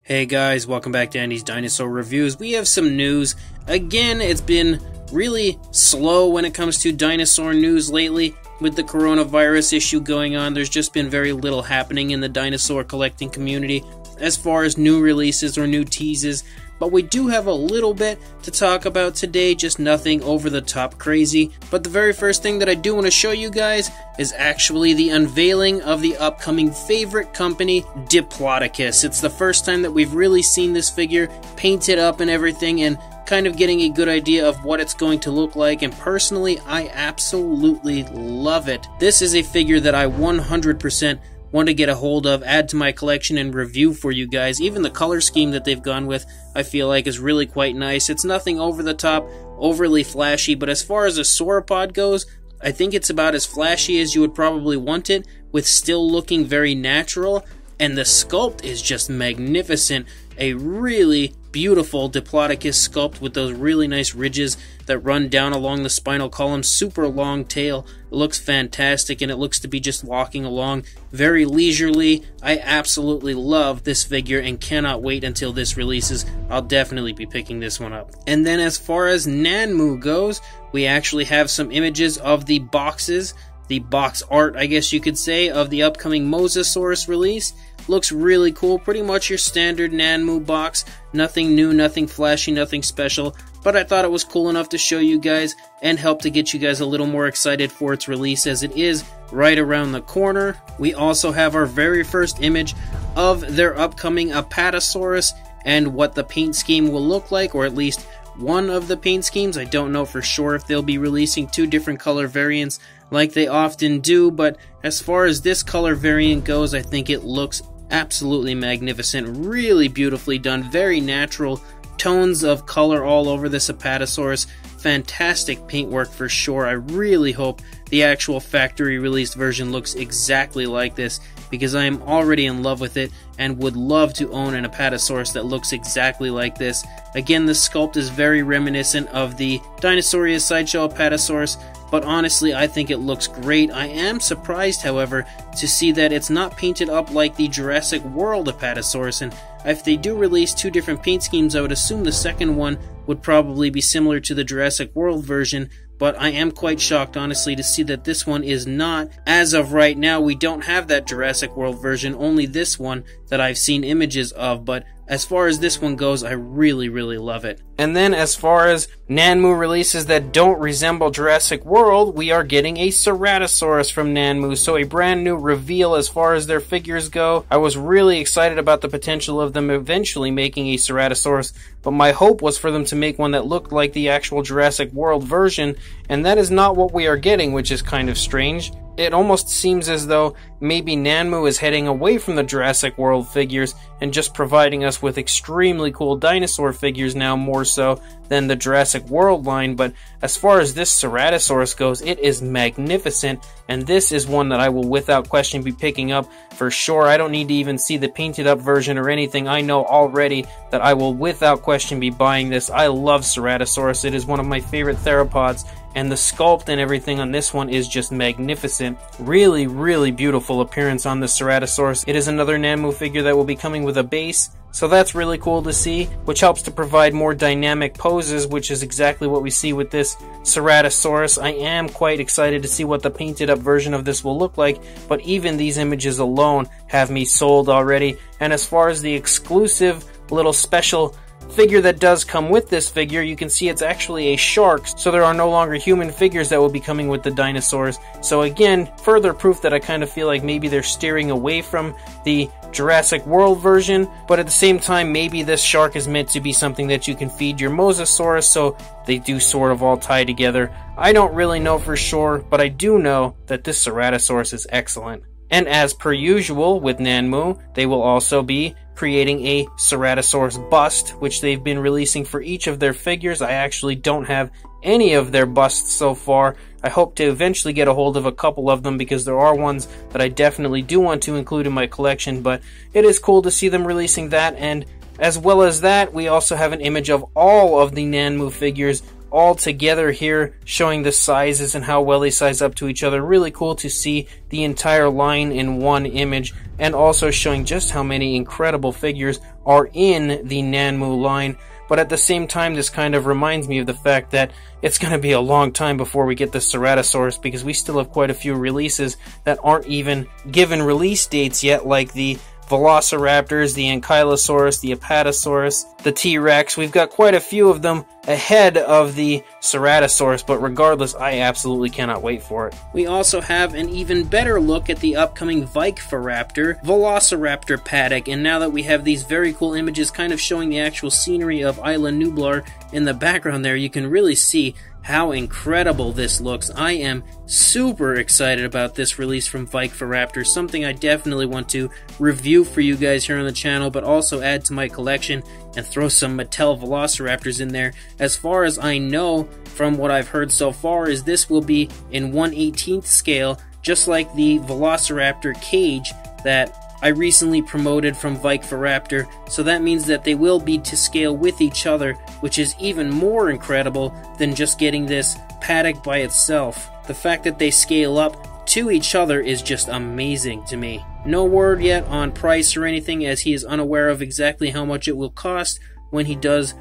Hey guys, welcome back to Andy's Dinosaur Reviews. We have some news. Again, it's been really slow when it comes to dinosaur news lately. With the coronavirus issue going on, there's just been very little happening in the dinosaur collecting community as far as new releases or new teases. But we do have a little bit to talk about today, just nothing over the top crazy. But the very first thing that I do want to show you guys is actually the unveiling of the upcoming favorite company, Diplodocus. It's the first time that we've really seen this figure painted up and everything, and kind of getting a good idea of what it's going to look like, and personally, I absolutely love it. This is a figure that I 100% want to get a hold of, add to my collection, and review for you guys. Even the color scheme that they've gone with, I feel like is really quite nice. It's nothing over the top, overly flashy, but as far as a sauropod goes, I think it's about as flashy as you would probably want it, with still looking very natural, and the sculpt is just magnificent. A really beautiful Diplodocus sculpt with those really nice ridges that run down along the spinal column, super long tail. It looks fantastic, and it looks to be just walking along very leisurely. I absolutely love this figure and cannot wait until this releases. I'll definitely be picking this one up. And then as far as Nanmu goes, we actually have some images of the boxes, the box art, I guess you could say, of the upcoming Mosasaurus release. Looks really cool, pretty much your standard Nanmu box. Nothing new, nothing flashy, nothing special, but I thought it was cool enough to show you guys and help to get you guys a little more excited for its release, as it is right around the corner. We also have our very first image of their upcoming Apatosaurus and what the paint scheme will look like, or at least one of the paint schemes. I don't know for sure if they'll be releasing two different color variants like they often do, but as far as this color variant goes, I think it looks absolutely magnificent, really beautifully done, very natural tones of color all over this Apatosaurus. Fantastic paintwork for sure. I really hope the actual factory released version looks exactly like this, because I am already in love with it and would love to own an Apatosaurus that looks exactly like this. Again, the sculpt is very reminiscent of the Dinosaurius sideshow Apatosaurus, but honestly, I think it looks great. I am surprised, however, to see that it's not painted up like the Jurassic World Apatosaurus, and if they do release two different paint schemes, I would assume the second one would probably be similar to the Jurassic World version, but I am quite shocked, honestly, to see that this one is not. As of right now, we don't have that Jurassic World version, only this one that I've seen images of, but as far as this one goes, I really, really love it. And then as far as Nanmu releases that don't resemble Jurassic World, we are getting a Ceratosaurus from Nanmu, so a brand new reveal as far as their figures go. I was really excited about the potential of them eventually making a Ceratosaurus, but my hope was for them to make one that looked like the actual Jurassic World version, and that is not what we are getting, which is kind of strange. It almost seems as though maybe Nanmu is heading away from the Jurassic World figures and just providing us with extremely cool dinosaur figures now, more so than the Jurassic World line. But as far as this Ceratosaurus goes, it is magnificent, and this is one that I will without question be picking up for sure. I don't need to even see the painted up version or anything. I know already that I will without question be buying this. I love Ceratosaurus. It is one of my favorite theropods, and the sculpt and everything on this one is just magnificent. Really, really beautiful appearance on the Ceratosaurus. It is another Nanmu figure that will be coming with a base, so that's really cool to see, which helps to provide more dynamic poses, which is exactly what we see with this Ceratosaurus. I am quite excited to see what the painted up version of this will look like, but even these images alone have me sold already. And as far as the exclusive little special figure that does come with this figure, you can see it's actually a shark, so there are no longer human figures that will be coming with the dinosaurs. So again, further proof that I kind of feel like maybe they're steering away from the Jurassic World version, but at the same time, maybe this shark is meant to be something that you can feed your Mosasaurus, so they do sort of all tie together. I don't really know for sure, but I do know that this Ceratosaurus is excellent. And as per usual with Nanmu, they will also be creating a Ceratosaurus bust, which they've been releasing for each of their figures. I actually don't have any of their busts so far. I hope to eventually get a hold of a couple of them, because there are ones that I definitely do want to include in my collection, but it is cool to see them releasing that. And as well as that, we also have an image of all of the Nanmu figures all together here, showing the sizes and how well they size up to each other. Really cool to see the entire line in one image, and also showing just how many incredible figures are in the Nanmu line. But at the same time, this kind of reminds me of the fact that it's going to be a long time before we get the Ceratosaurus, because we still have quite a few releases that aren't even given release dates yet, like the Velociraptors, the Ankylosaurus, the Apatosaurus, the T-Rex. We've got quite a few of them ahead of the Ceratosaurus, but regardless, I absolutely cannot wait for it. We also have an even better look at the upcoming VYK Feraptor Velociraptor paddock, and now that we have these very cool images kind of showing the actual scenery of Isla Nublar in the background there, you can really see how incredible this looks. I am super excited about this release from VYK Feraptor, something I definitely want to review for you guys here on the channel, but also add to my collection and throw some Mattel Velociraptors in there. As far as I know, from what I've heard so far, is this will be in 1/18th scale, just like the Velociraptor cage that I recently promoted from VYK Feraptor, so that means that they will be to scale with each other, which is even more incredible than just getting this paddock by itself. The fact that they scale up to each other is just amazing to me. No word yet on price or anything, as he is unaware of exactly how much it will cost when he does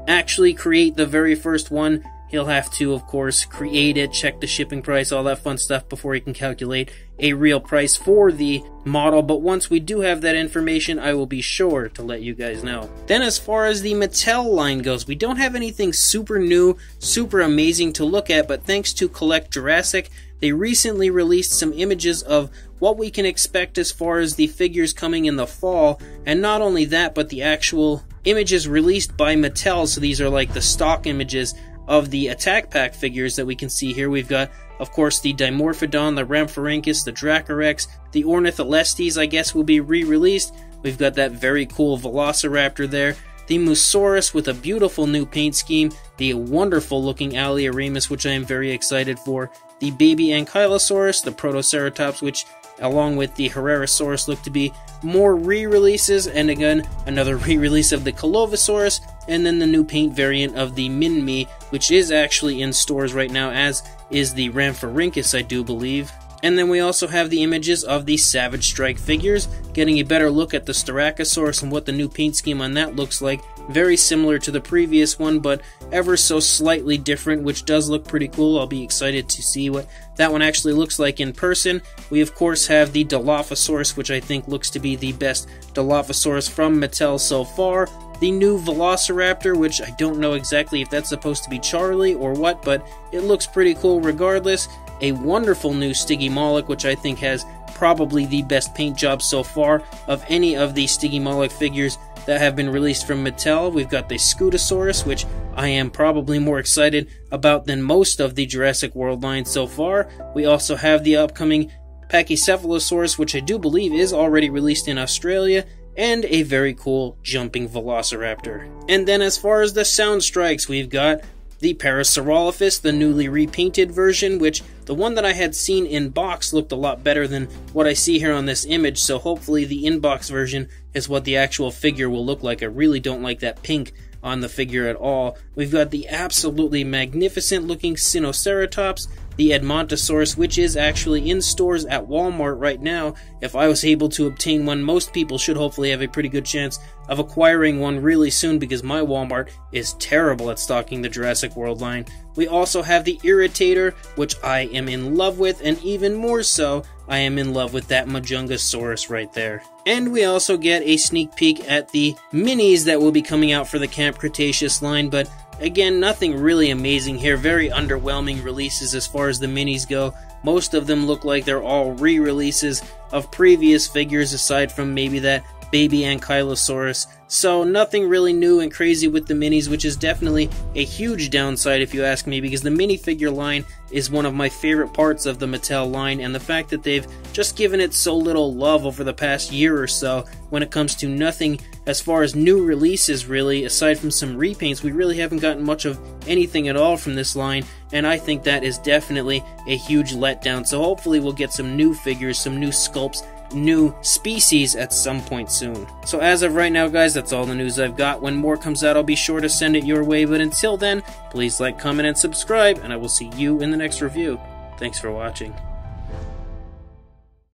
actually create the very first one. He'll have to, of course, create it, check the shipping price, all that fun stuff before he can calculate a real price for the model. But once we do have that information, I will be sure to let you guys know. Then as far as the Mattel line goes, we don't have anything super new, super amazing to look at, but thanks to Collect Jurassic, they recently released some images of what we can expect as far as the figures coming in the fall. And not only that, but the actual images released by Mattel. So these are like the stock images of the Attack Pack figures that we can see here. We've got, of course, the Dimorphodon, the Rhamphorhynchus, the Dracorex, the Ornitholestes, I guess, will be re-released. We've got that very cool Velociraptor there, the Mosasaurus with a beautiful new paint scheme, the wonderful looking Alliaremus, which I am very excited for, the baby Ankylosaurus, the Protoceratops, which along with the Herrerasaurus look to be more re-releases, and again another re-release of the Colovosaurus, and then the new paint variant of the Minmi, which is actually in stores right now, as is the Rhamphorhynchus, I do believe. And then we also have the images of the Savage Strike figures, getting a better look at the Styracosaurus and what the new paint scheme on that looks like. Very similar to the previous one, but ever so slightly different, which does look pretty cool. I'll be excited to see what that one actually looks like in person. We of course have the Dilophosaurus, which I think looks to be the best Dilophosaurus from Mattel so far. The new Velociraptor, which I don't know exactly if that's supposed to be Charlie or what, but it looks pretty cool regardless. A wonderful new Stygimoloch, which I think has probably the best paint job so far of any of the Stygimoloch figures that have been released from Mattel. We've got the Scutosaurus, which I am probably more excited about than most of the Jurassic World line so far. We also have the upcoming Pachycephalosaurus, which I do believe is already released in Australia, and a very cool jumping Velociraptor. And then as far as the sound strikes, we've got the Parasaurolophus, the newly repainted version, which the one that I had seen in box looked a lot better than what I see here on this image, so hopefully the in-box version is what the actual figure will look like. I really don't like that pink on the figure at all. We've got the absolutely magnificent looking Sinoceratops, the Edmontosaurus, which is actually in stores at Walmart right now. If I was able to obtain one, most people should hopefully have a pretty good chance of acquiring one really soon, because my Walmart is terrible at stocking the Jurassic World line. We also have the Irritator, which I am in love with, and even more so, I am in love with that Majungasaurus right there. And we also get a sneak peek at the minis that will be coming out for the Camp Cretaceous line, but again, nothing really amazing here. Very underwhelming releases as far as the minis go. Most of them look like they're all re-releases of previous figures, aside from maybe that baby Ankylosaurus. So nothing really new and crazy with the minis, which is definitely a huge downside if you ask me, because the minifigure line is one of my favorite parts of the Mattel line, and the fact that they've just given it so little love over the past year or so when it comes to nothing as far as new releases really, aside from some repaints. We really haven't gotten much of anything at all from this line, and I think that is definitely a huge letdown. So hopefully we'll get some new figures, some new sculpts new species at some point soon. So as of right now, guys, that's all the news I've got. When more comes out, I'll be sure to send it your way, but until then, please like, comment, and subscribe, and I will see you in the next review. Thanks for watching.